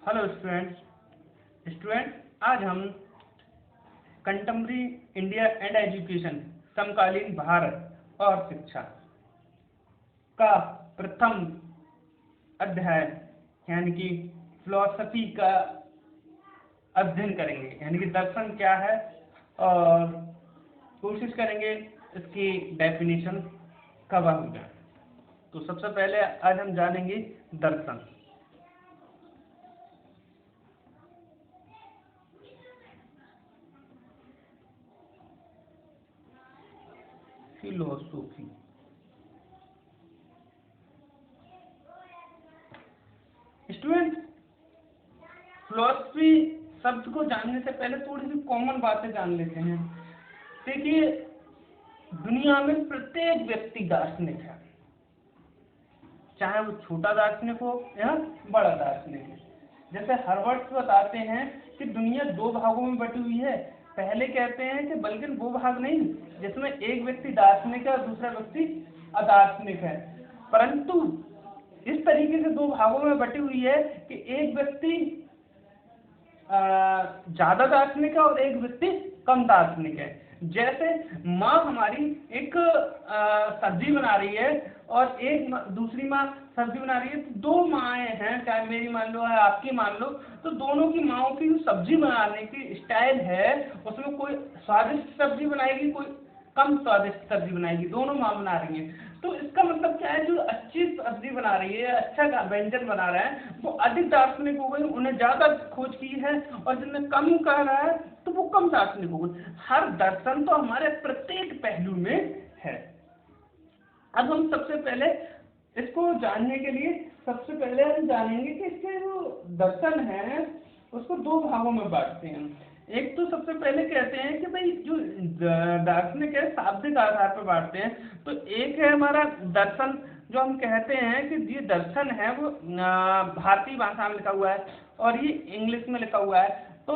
Hello student आज हम contemporary India and education समकालीन भारत और शिक्षा का प्रथम अध्याय यानी कि फिलॉसफी का अध्ययन करेंगे, यानी कि दर्शन क्या है और कोशिश करेंगे इसकी डेफिनेशन कवर हो जाए। तो सबसे पहले आज हम जानेंगे दर्शन। फिलोसोफी स्टूडेंट, फिलोसफी शब्द को जानने से पहले थोड़ी सी कॉमन बातें जान लेते हैं। देखिए, दुनिया में प्रत्येक व्यक्ति दार्शनिक है, चाहे वो छोटा दार्शनिक हो या बड़ा दार्शनिक हो। जैसे हर्बर्ट बताते हैं कि दुनिया दो भागों में बटी हुई है। पहले कहते हैं कि बल्कि दो भाग नहीं, जिसमें एक व्यक्ति दार्शनिक है और दूसरा व्यक्ति अदार्शनिक है, परंतु इस तरीके से दो भागों में बटी हुई है कि एक व्यक्ति ज्यादा दार्शनिक है और एक व्यक्ति कम दार्शनिक है। जैसे माँ हमारी एक सब्जी बना रही है और एक दूसरी माँ सब्जी बना रही है, तो दो माएँ हैं, चाहे मेरी मान लो या आपकी मान लो, तो दोनों की माँओं की जो सब्जी बनाने की स्टाइल है उसमें कोई स्वादिष्ट सब्जी बनाएगी, कोई कम स्वादिष्ट सब्जी बनाएगी, दोनों माँ बना रही हैं। तो इसका मतलब क्या है, जो अच्छी सब्जी बना रही है, अच्छा व्यंजन बना रहा है, वो अधिक दार्शनिक हो गई, उन्हें ज्यादा खोज की है, और जिन्हें कम कर रहा है तो वो कम दार्शनिक हो गई। हर दर्शन तो हमारे प्रत्येक पहलू में है। अब हम सबसे पहले इसको जानने के लिए सबसे पहले हम जानेंगे कि इसके जो दर्शन है उसको दो भागों में बांटते हैं। एक तो सबसे पहले कहते हैं कि भाई जो दार्शनिक है शाब्दिक आधार पर बांटते हैं। तो एक है हमारा दर्शन, जो हम कहते हैं कि ये दर्शन है वो भारतीय भाषा में लिखा हुआ है और ये इंग्लिश में लिखा हुआ है, तो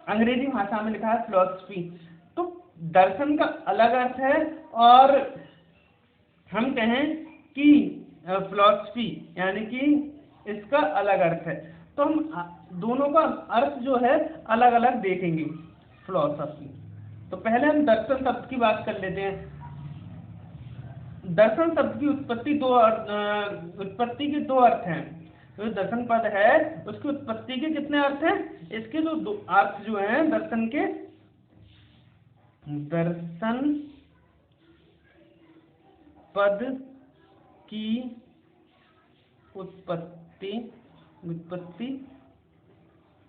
अंग्रेजी भाषा में लिखा है फिलॉसफी। तो दर्शन का अलग अर्थ है और हम कहें कि फिलॉसफी यानी कि इसका अलग अर्थ है। तो हम दोनों का अर्थ जो है अलग अलग देखेंगे फिलॉसफी। तो पहले हम दर्शन शब्द की बात कर लेते हैं। दर्शन शब्द की उत्पत्ति के दो अर्थ हैं। तो दर्शन पद है उसकी उत्पत्ति के कितने अर्थ हैं? इसके जो दो अर्थ जो हैं दर्शन के, दर्शन पद की उत्पत्ति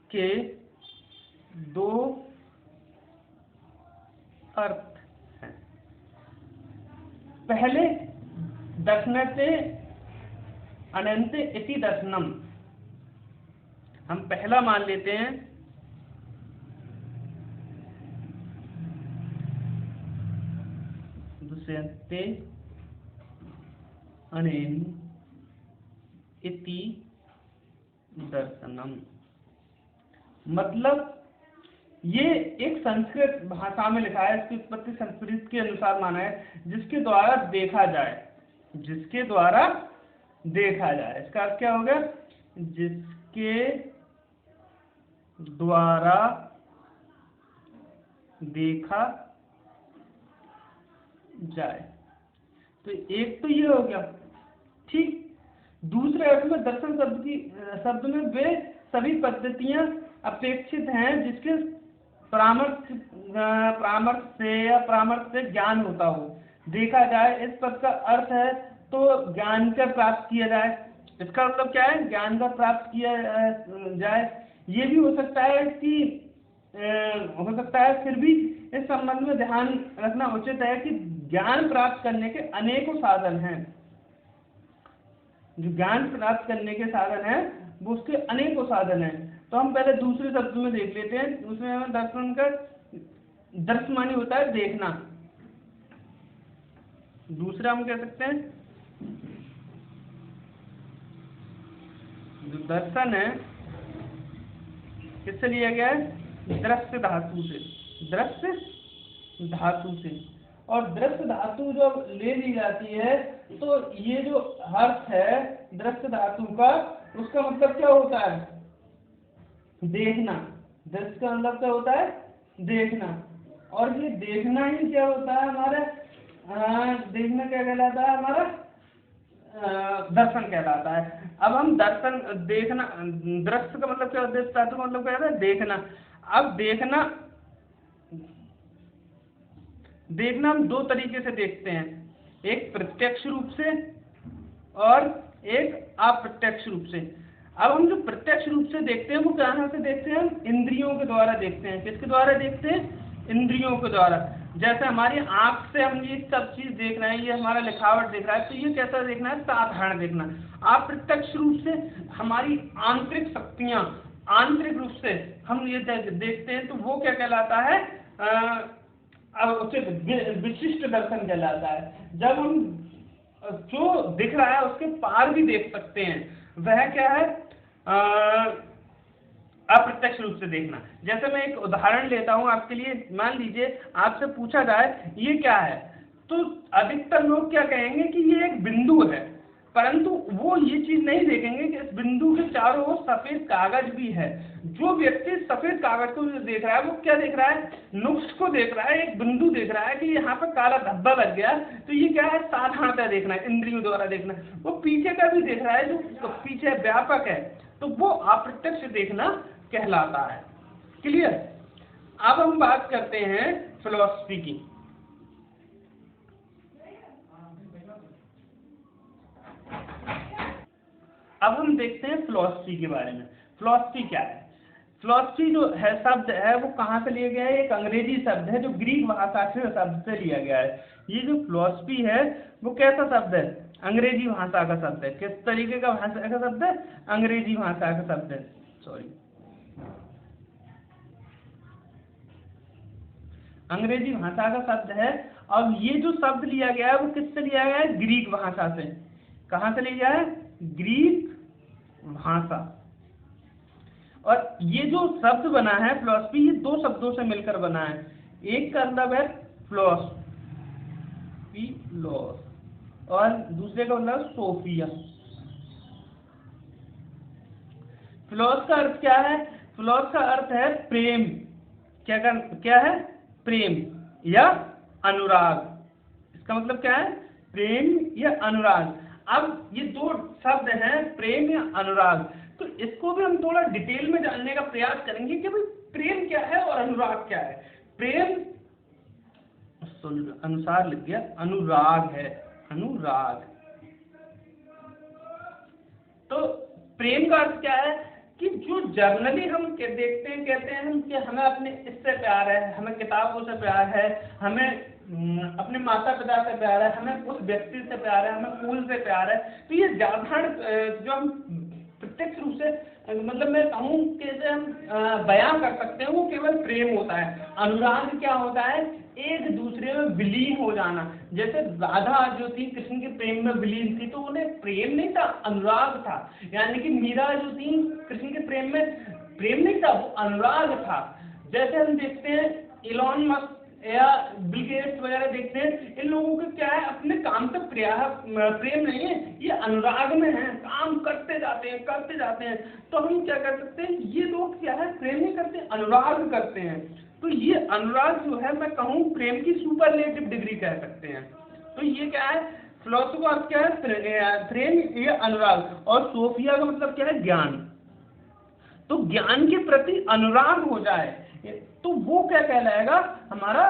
के दो अर्थ हैं। पहले दर्शनते अनंत इति दर्शनम, हम पहला मान लेते हैं। दर्शनते अनेन इति दर्शनम, मतलब ये एक संस्कृत भाषा में लिखा है, इसकी उत्पत्ति संस्कृत के अनुसार माना है, जिसके द्वारा देखा जाए, जिसके द्वारा देखा जाए। इसका अर्थ क्या हो गया? जिसके द्वारा देखा जाए। तो एक तो ये हो गया, ठीक। दूसरे अर्थ में दर्शन शब्द में वे सभी पद्धतियां अपेक्षित हैं जिसके परामर्श से ज्ञान होता हो। देखा जाए इस पद का अर्थ है तो ज्ञान का प्राप्त किया जाए। इसका मतलब क्या है? ज्ञान का प्राप्त किया जाए। ये भी हो सकता है कि फिर भी इस संबंध में ध्यान रखना उचित है कि ज्ञान प्राप्त करने के अनेकों साधन हैं। जो ज्ञान प्राप्त करने के साधन हैं वो उसके अनेकों साधन हैं। तो हम पहले दूसरे शब्द में देख लेते हैं। दूसरे में दर्शन का दर्श मानी होता है देखना। दूसरा हम कह सकते हैं जो दर्शन है किससे लिया गया है? दृश्य धातु से, दृश्य धातु से। और दृश्य धातु जब ले ली जाती है तो ये जो अर्थ है दृश्य धातु का, उसका मतलब क्या होता है? देखना, दृश्य का मतलब क्या होता है? देखना। और ये देखना ही क्या होता है हमारा? देखना क्या कहलाता है हमारा? दर्शन कहलाता है। अब हम दर्शन देखना, दृश्य का मतलब क्या होता है? धातु का मतलब क्या होता है? देखना। अब देखना, देखना हम दो तरीके से देखते हैं, एक प्रत्यक्ष रूप से और एक अप्रत्यक्ष रूप से। अब हम जो प्रत्यक्ष रूप से देखते हैं वो कहाँ से देखते हैं? हम इंद्रियों के द्वारा देखते हैं। किसके द्वारा देखते हैं? इंद्रियों के द्वारा। जैसे हमारी आंख से हम ये सब चीज देख रहे हैं, ये हमारा लिखावट देख रहा है, तो ये कैसा देखना है? साधारण देखना। अप्रत्यक्ष रूप से हमारी आंतरिक शक्तियां, आंतरिक रूप से हम ये देखते हैं, तो वो क्या कहलाता है? उसे विशिष्ट दर्शन कहलाता है। जब हम जो दिख रहा है उसके पार भी देख सकते हैं, वह क्या है? अप्रत्यक्ष रूप से देखना। जैसे मैं एक उदाहरण लेता हूं आपके लिए, मान लीजिए आपसे पूछा जाए ये क्या है, तो अधिकतर लोग क्या कहेंगे कि ये एक बिंदु है, परंतु वो ये चीज नहीं देखेंगे कि इस बिंदु के चारों ओर सफेद कागज भी है। जो व्यक्ति सफेद कागज को देख रहा है वो क्या देख रहा है? नुक्स को देख रहा है, एक बिंदु देख रहा है कि यहाँ पर काला धब्बा लग गया, तो ये क्या है? साधारणतः देखना है, इंद्रियों द्वारा देखना। वो पीछे का भी देख रहा है जो पीछे व्यापक है, तो वो अप्रत्यक्ष देखना कहलाता है। क्लियर? अब हम बात करते हैं फिलॉसफी की। अब हम देखते हैं फिलॉसफी के बारे में। फिलॉसफी क्या है? फिलॉसफी जो है शब्द है वो कहाँ से लिया गया है? एक अंग्रेजी शब्द है जो ग्रीक भाषा के शब्द से लिया गया है। ये जो फिलॉसफी है वो कैसा शब्द है? अंग्रेजी भाषा का शब्द है। किस तरीके का भाषा का शब्द है? अंग्रेजी भाषा का शब्द है। सॉरी, अंग्रेजी भाषा का शब्द है। और ये जो शब्द लिया गया है वो किससे लिया गया है? ग्रीक भाषा से। कहाँ से लिया है? ग्रीक भाषा। और ये जो शब्द बना है फिलॉसफी, ये दो शब्दों से मिलकर बना है। एक का मतलब है फिलॉसफी, लॉस, और दूसरे का मतलब सोफिया। फिलॉस का अर्थ क्या है? फिलॉस का अर्थ है प्रेम। क्या है? प्रेम या अनुराग। इसका मतलब क्या है? प्रेम या अनुराग। अब ये दो शब्द हैं, प्रेम या अनुराग, तो इसको भी हम थोड़ा डिटेल में जानने का प्रयास करेंगे कि भाई प्रेम क्या है और अनुराग क्या है। प्रेम अनुसार लिख गया, अनुराग है, अनुराग। तो प्रेम का अर्थ क्या है? कि जो जर्नली हम देखते हैं, कहते हैं हम कि हमें अपने इससे प्यार है, हमें किताबों से प्यार है, हमें अपने माता पिता से प्यार है, हमें उस व्यक्ति से प्यार है, हमें फूल से प्यार है। तो ये साधारण जो हम प्रत्यक्ष रूप से मतलब मैं कहूँ कि हम बयां कर सकते हैं, वो केवल प्रेम होता है। अनुराग क्या होता है? एक दूसरे में विलीन हो जाना। जैसे राधा जो थी कृष्ण के प्रेम में विलीन थी, तो उन्हें प्रेम नहीं था, अनुराग था। यानी कि मीरा जो थी कृष्ण के प्रेम में प्रेम नहीं था, वो अनुराग था। जैसे हम देखते हैं इलॉन मस्क या बिल गेट्स वगैरह देखते हैं, इन लोगों का क्या है? अपने काम से प्रेम नहीं है, ये अनुराग में है, काम करते जाते हैं, करते जाते हैं। तो हम क्या कर सकते हैं? ये लोग क्या है? प्रेम नहीं करते, अनुराग करते हैं। तो ये अनुराग जो है, मैं कहूँ प्रेम की सुपरलेटिव डिग्री कह सकते हैं। तो ये क्या है? फिलॉसफी का अर्थ क्या है? प्रेम या अनुराग। और सोफिया का मतलब क्या है? ज्ञान। तो ज्ञान के प्रति अनुराग हो जाए तो वो क्या कहलाएगा? हमारा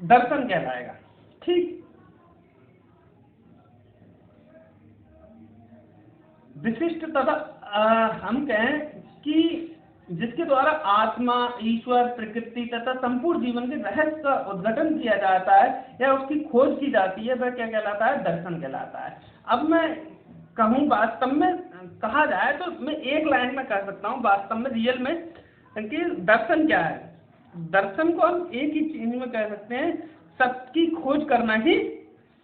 दर्शन कहलाएगा। ठीक। विशिष्ट तथा हम कहें कि जिसके द्वारा आत्मा, ईश्वर, प्रकृति तथा संपूर्ण जीवन के रहस्य का उद्घाटन किया जाता है या उसकी खोज की जाती है, वह क्या कहलाता है? दर्शन कहलाता है। अब मैं कहूँ वास्तव में कहा जाए तो मैं एक लाइन में कह सकता हूँ वास्तव में रियल में कि दर्शन क्या है। दर्शन को हम एक ही चीज में कह सकते हैं, सत्य की खोज करना ही,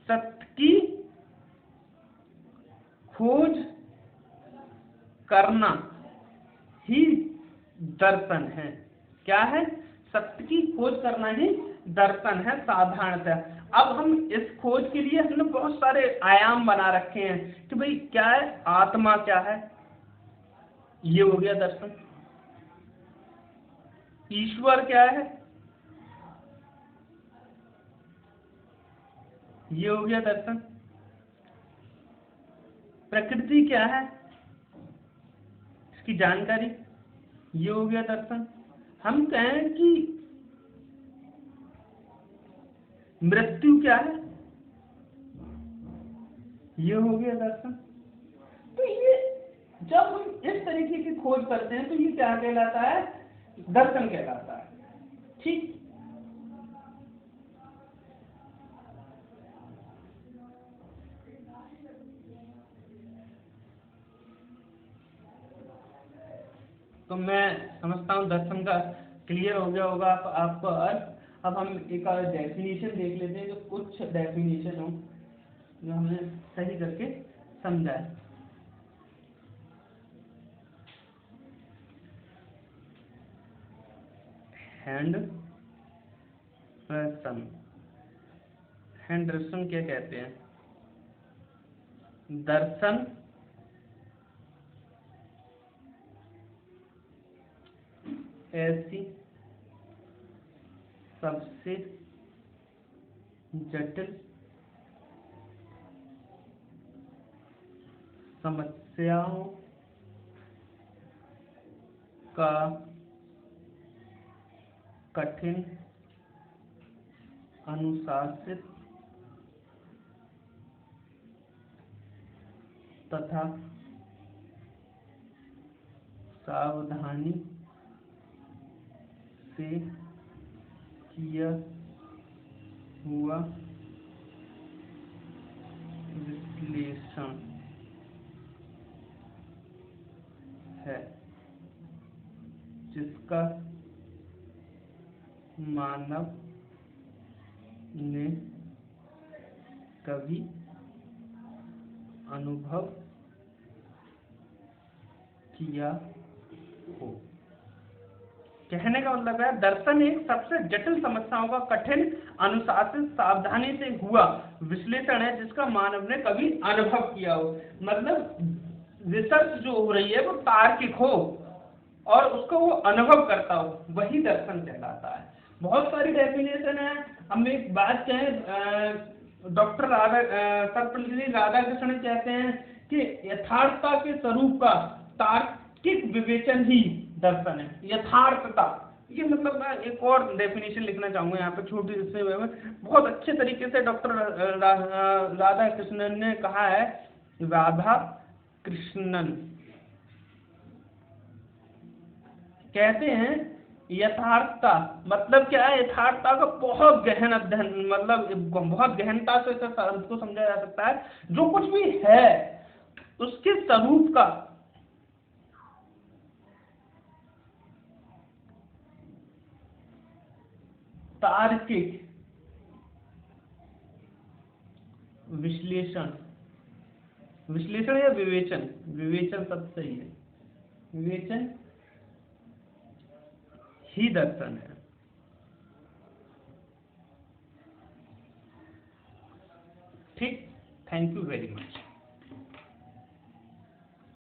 सत्य की खोज करना ही दर्शन है। क्या है? सत्य की खोज करना ही दर्शन है साधारणतः। अब हम इस खोज के लिए हमने बहुत सारे आयाम बना रखे हैं कि भाई क्या है? आत्मा क्या है? ये हो गया दर्शन। ईश्वर क्या है, ये हो गया दर्शन। प्रकृति क्या है, इसकी जानकारी, ये हो गया दर्शन। हम कहें कि मृत्यु क्या है, ये हो गया दर्शन। तो ये जब हम इस तरीके की खोज करते हैं तो ये क्या कहलाता है, दर्शन कहलाता है। ठीक, तो मैं समझता हूँ दर्शन का क्लियर हो गया होगा आपको अर्थ। अब हम एक डेफिनेशन देख लेते हैं, जो कुछ डेफिनेशन हो जो हमने सही करके समझा है। हैंडरसन क्या कहते हैं, दर्शन ऐसी सबसे जटिल समस्याओं का कठिन अनुशासित तथा सावधानी से किया हुआ विश्लेषण है, जिसका मानव ने कभी अनुभव किया हो। कहने का मतलब है दर्शन एक सबसे जटिल समस्याओं का कठिन अनुशासित सावधानी से हुआ विश्लेषण है, जिसका मानव ने कभी अनुभव किया हो। मतलब रिसर्च जो हो रही है वो तार्किक हो और उसको वो अनुभव करता हो, वही दर्शन कहलाता है। बहुत सारी डेफिनेशन है। हम एक बात कहें, डॉक्टर सर्वपल्ली राधाकृष्णन कहते हैं कि यथार्थता के स्वरूप का तार्किक विवेचन ही दर्शन है। यथार्थता, ये मतलब मैं एक और डेफिनेशन लिखना चाहूंगा यहाँ पे छोटी सी में, बहुत अच्छे तरीके से डॉक्टर राधाकृष्णन ने कहा है। राधा कृष्णन कहते हैं यथार्थता मतलब क्या है, यथार्थता का बहुत गहन अध्ययन, मतलब बहुत गहनता से इसको समझा जा सकता है। जो कुछ भी है उसके स्वरूप का तार्किक विश्लेषण, विश्लेषण या विवेचन, विवेचन सब सही है, विवेचन ही दर्शन है। ठीक, थैंक यू वेरी मच।